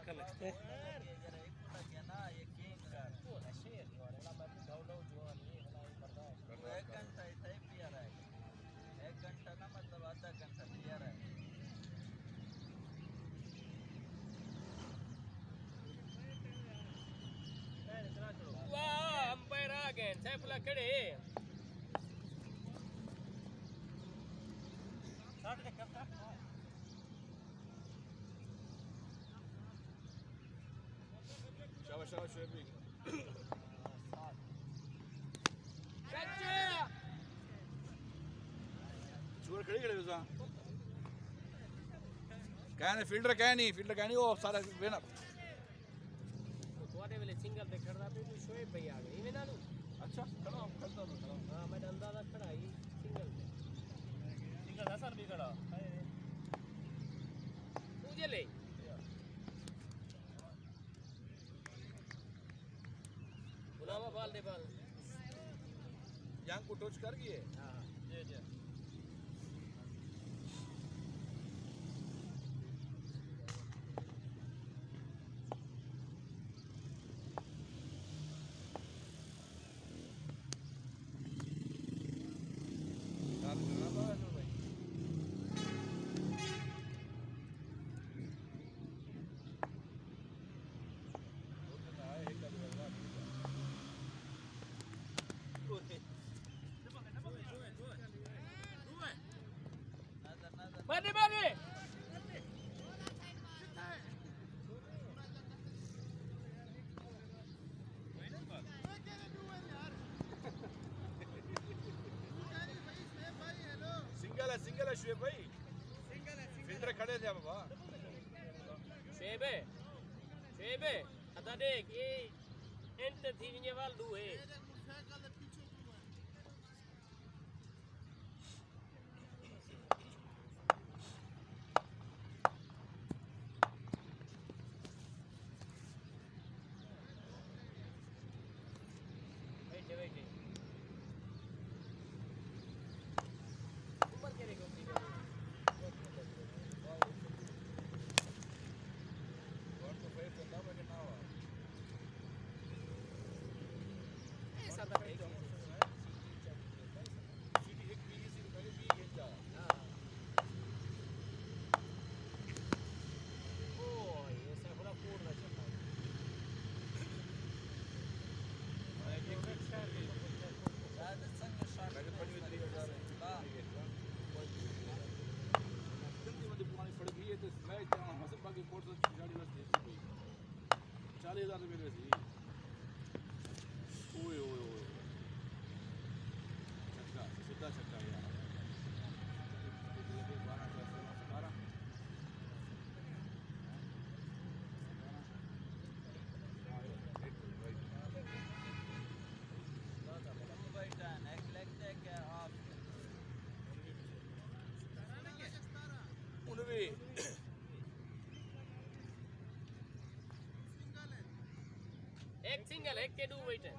कर लगते हैं वाह अंपायर आ गए सैफुल्ला खड़े शाबाश शाबाश शुएब भी छुआ खड़ी खड़े उसा कहने फील्डर कहनी वो सारा विनर थोड़े वेले सिंगल पे खड़ा पे तो शोएब भाई आ गए इवें नालू अच्छा खड़ा खड़ा हां मैं अंदाजा खड़ा ही सिंगल हसन भी खड़ा मुझे ले बुलावा बाल दे बाल यांग को टच कर गए हां जी जी Mandi mandi. सिंगल है शुएब भाई फील्डर खड़े थे बाबा शुएब अदा देख ये एंड थी विने वाल दू है बैठे ऊपर के एक सिंगल एक के दो वेट है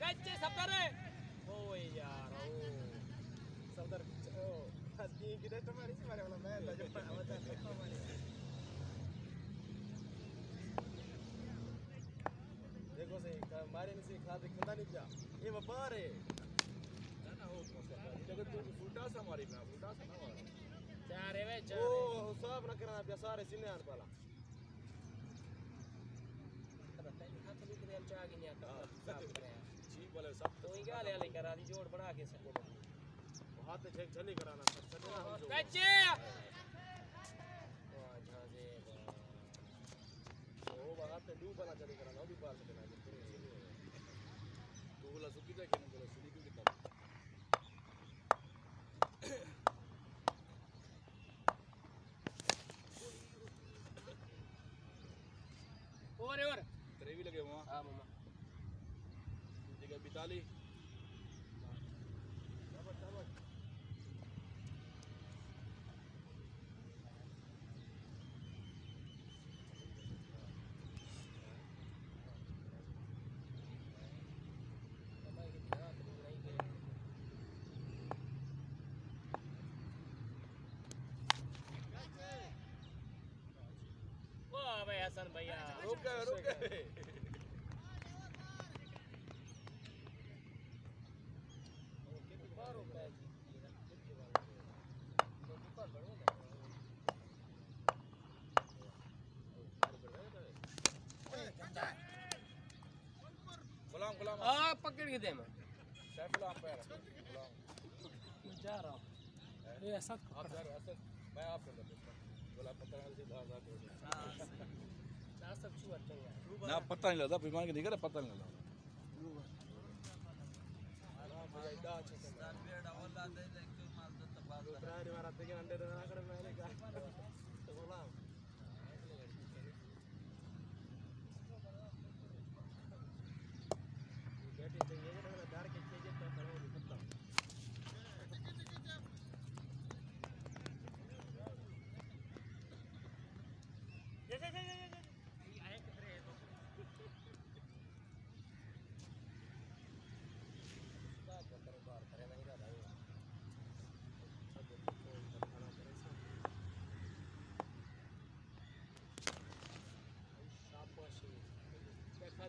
कच्चे सफदर है ओए यार ओ सफदर ओ हस्ती किधर तुम्हारी से मारे वाला मैं जब बता हमारे देखो से मारे में से खा देखता नहीं क्या ये व्यापार है ना हो जगत तू फुटा सा मारी ना फुटा सा ना मार चार है वे चार ओ सब न करना पे सारे सिने आन पाला ठीक बोले सब तो ही गाले वाले करा दी जोड़ बढ़ा के सब हाथ से छेक छनी कराना कच्चे हाथ में डूब बना चली करा भी पार से तो बोला सुखी था कि नहीं बोला सुनी क्यों किताब ओवर तेरे भी लगे वहाँ हाँ मामा जगह बिताली हसन भैया रुक गए गुलाम गुलाम हाँ पकड़ के दे मैं सैफुल्लाह आप पैर गुलाम जा रहा हूँ अरे ऐसा आप जा रहे हैं मैं आप कर देता बोला पता नहीं से बाहर जाके ना सब छुआ चाहिए ना पता नहीं लगा बीमार के नहीं करे पता नहीं लगा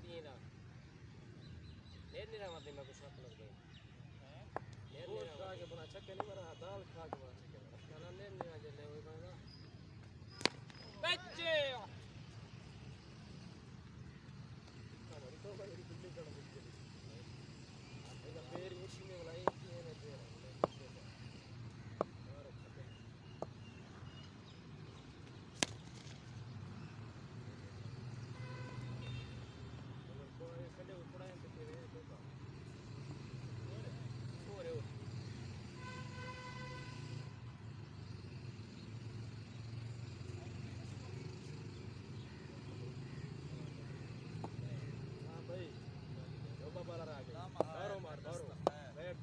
दिए ना लेर नहीं रहा मैं कुछ हाथ लग गई लेर नहीं रहा के बना छक्के नहीं मारा दाल खा के मारा खाना लेर नहीं आ जले वही बना बच्चे हमारी तो बड़ी बिल्ली कर मुझे आपका पैर एक में बनाई है मैं दे रहा हूं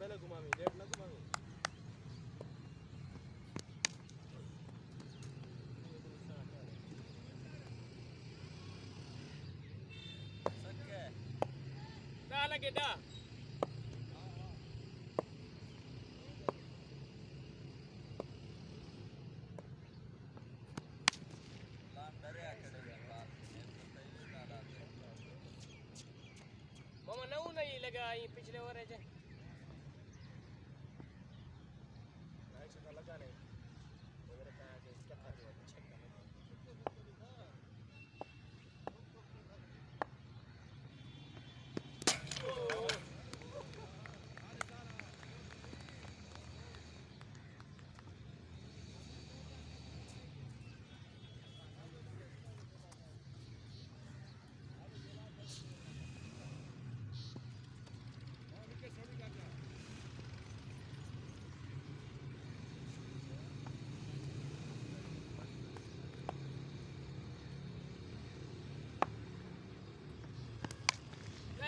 पहले घुमावी लेट ना घुमावी सके दा लगे दा लाम डरे आकड़े मामा नऊ नहीं लगा ये पिछले ओवर है लगा नहीं मेरे कहा कि क्या था जो छक्का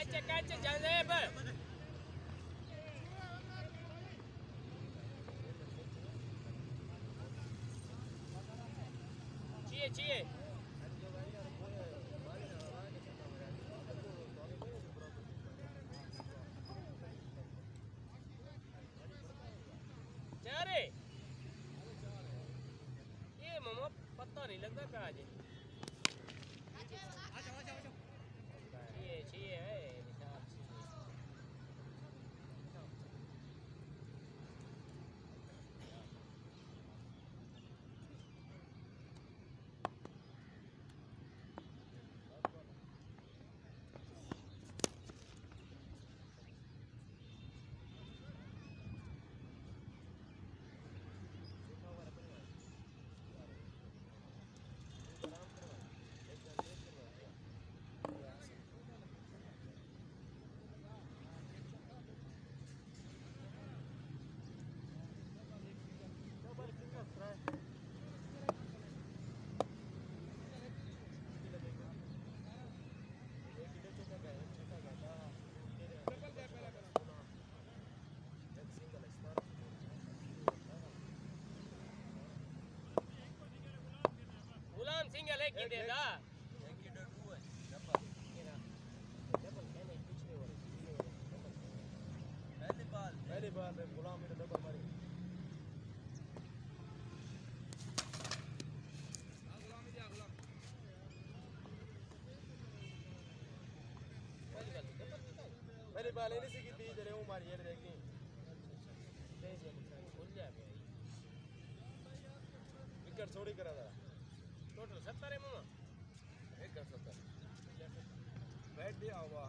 Kaca jangan apa? Cie. Cari. ये मामा पता नहीं लगता कहाँ है चाहिए है सिंगल एक ही दे दा पहली बार में गुलाम ने डबल मारी पहली बार लेने से की बीज रहे हूँ मारी ये देखी विकेट छोड़ी करा था टोटल 70 है मामा एक कर सकता बैट दिया हुआ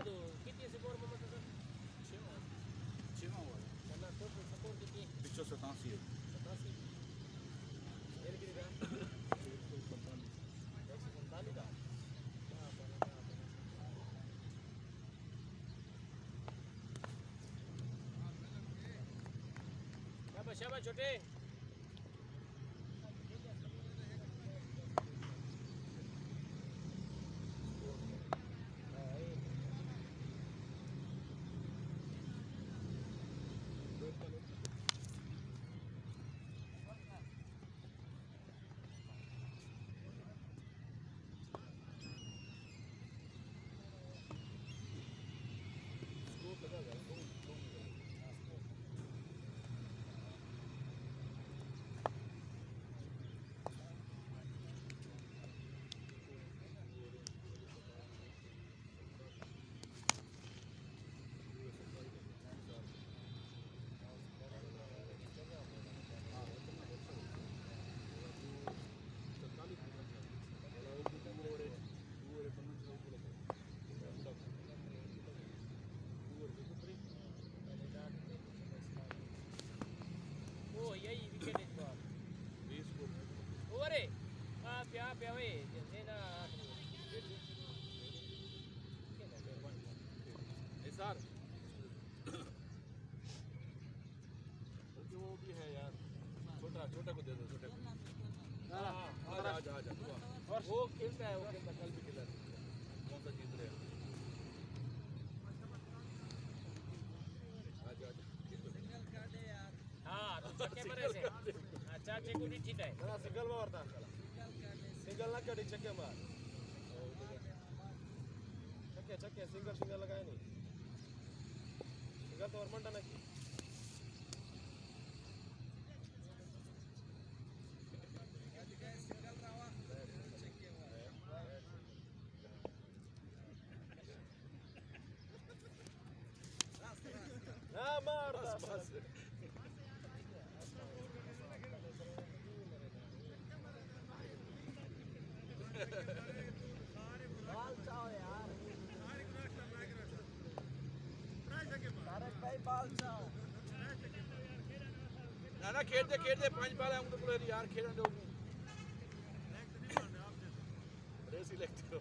ಅದು किती स्कोर मामा तुझा 6 हुआ त्यांना टोटल स्कोर किती 187 है 87 एल किती का 147 का शाबाश शाबाश छोटे छोटे को दे दो, छोटे को। ना ना आजा आजा आजा वो खेलता है, वो खेलता, कल भी खेला, कौन सा जीत रहे हैं। आजा आजा हाँ तो छक्के पर ऐसे अच्छा चेकुडी ठीक आहे ना सिंगल मारता सिंगल ना कधी चक्के मार चक्के चक्के सिंगल सिंगल लगाय नाही सिंगल तो म्हणता ना की ना मार बस ना ना खेलते खेलते 5 बाल हम तो बोले यार खेलने दो रेस सिलेक्ट करो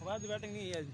हमारी बैटिंग नहीं है आज